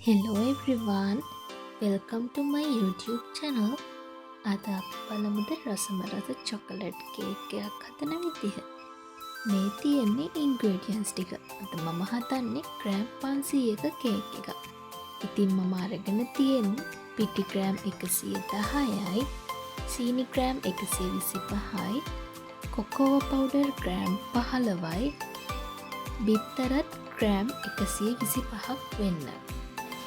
Hello everyone, welcome to my YouTube channel. අද අපි බලමුද රසම රස චොකලට් කේක් එකක් හදන විදිහ. මේ තියෙන්නේ ඉන්ග්‍රේඩියන්ට්ස් ටික. අද මම හදන්නේ ග්‍රෑම් 500ක කේක් එකක්. ඉතින් මම අරගෙන තියෙන්නේ පිටි ග්‍රෑම් 110යි, සීනි ග්‍රෑම් 125යි, කොකෝව පවුඩර් ග්‍රෑම් 15යි, බිත්තරත් ග්‍රෑම් 125ක් වෙන්න.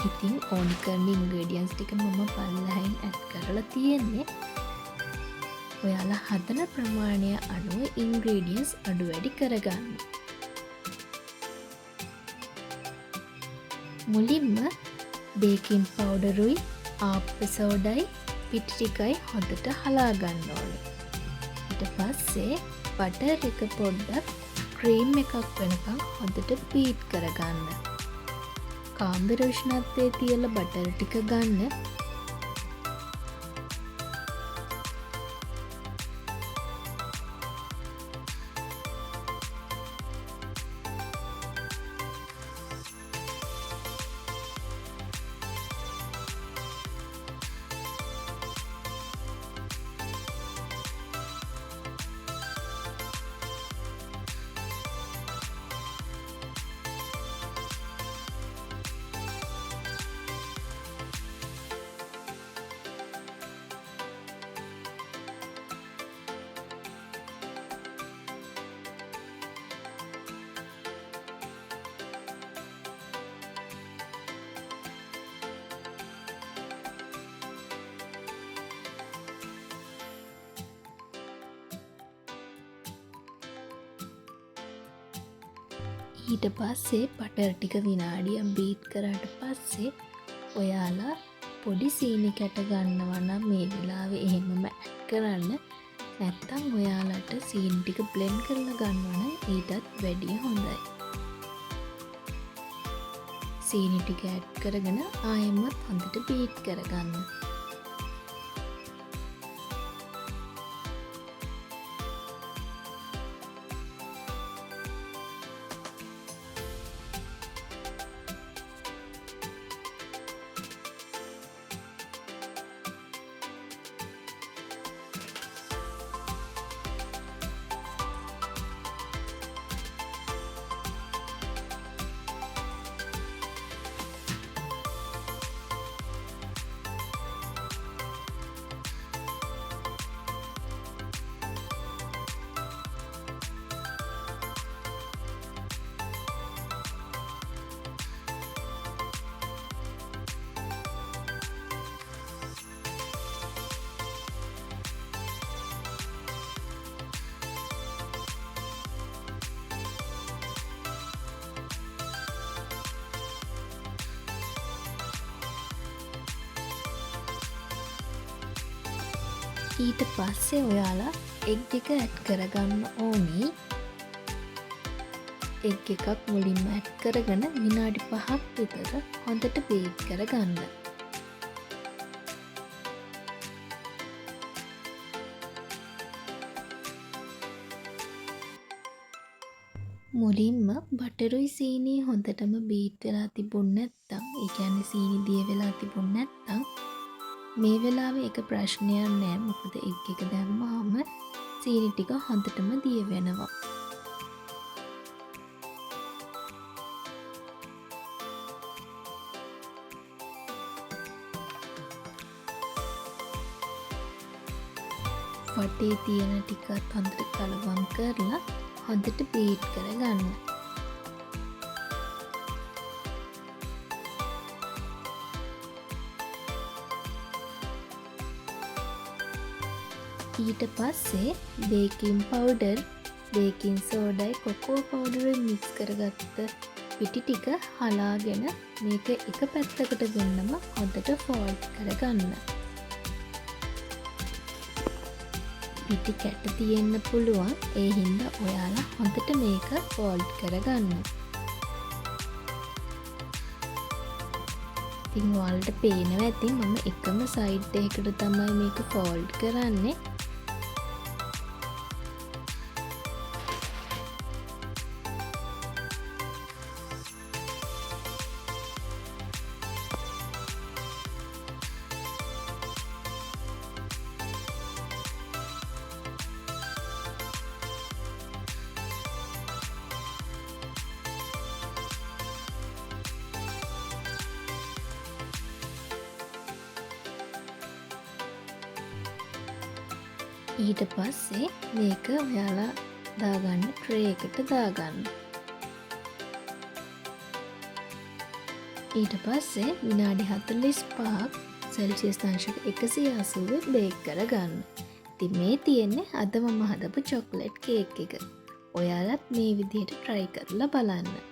ඉතින් ඕනි කරන ඉන්ග්‍රේඩියන්ස් ටික මම පල්ලෙහායින් ඇඩ් කරලා තියෙන්නේ. ඔයාලා හදන ප්‍රමාණය අනුව ඉන්ග්‍රේඩියන්ස් අඩු වැඩි කරගන්න. මුලින්ම බේකින් පවුඩරුයි ආප්ප සෝඩයි පිටි ටිකයි හොඳට හලා ගන්න ඕනේ. ඊට පස්සේ බටර් එක පොඩ්ඩක් ක්‍රීම් එකක් වෙනකන් හොඳට බීට් කරගන්න. කාම්බර උෂ්ණත්වයේ තියලා බටර් ටික ගන්න. ඊට පස්සේ බටර් ටික විනාඩියක් බීට් කරාට පස්සේ ඔයාලා පොඩි සීනි කැට ගන්නවා නම් මේ වෙලාවේ එහෙමම ඇඩ් කරන්න. නැත්තම් ඔයාලට සීනි ටික බ්ලෙන්ඩ් කරලා ගන්නවා නම් ඊටත් වැඩිය හොඳයි. සීනි ටික ඇඩ් කරගෙන ආයෙමත් හොඳට බීට් කරගන්න. ඊට පස්සේ ඔයාලා එග් එක ඇඩ් කරගන්න ඕනි. එග් එකක් මුලින්ම ඇඩ් කරගෙන විනාඩි 5ක් විතර හොඳට බීට් කරගන්න. මුලින්ම බටරුයි සීනි හොඳටම බීට් වෙලා තිබුණ නැත්තම්, ඒ කියන්නේ සීනි දිය වෙලා තිබුණ නැත්තම් මේ වෙලාවේ එක ප්‍රශ්නයක් නෑ. මොකද එග් එක දැම්මහම සීනි ටික හොඳටම දිය වෙනවා. වටේ තියෙන ටිකත් හොඳට කලවම් කරලා හොඳට බීට් කරගන්න. ඊට පස්සේ බේකින් පවුඩර්, බේකින් සෝඩයි කොකෝ පවුඩරුයි මික්ස් කරගත්ත පිටි ටික හලාගෙන මේක එක පැත්තකට වෙන්නම හොඳට ෆෝල්ඩ් කරගන්න. පිටි කැට තියෙන්න පුළුවන්, ඒ හින්දා ඔයාලා හොඳට මේක ෆෝල්ඩ් කරගන්න. ඉතින් ඔයාලට පේනවා ඇති මම එකම සයිඩ් එකකට තමයි මේක ෆෝල්ඩ් කරන්නේ. ඊට පස්සේ මේක ඔයාලා දාගන්න ට්‍රේ එකට දාගන්න. ඊට පස්සේ විනාඩි 45ක් සෙල්සියස් අංශක 180 බේක් කරගන්න. ඉතින් මේ තියෙන්නේ අද මම හදපු චොක්ලට් කේක් එක. ඔයාලත් මේ විදිහට try කරලා බලන්න.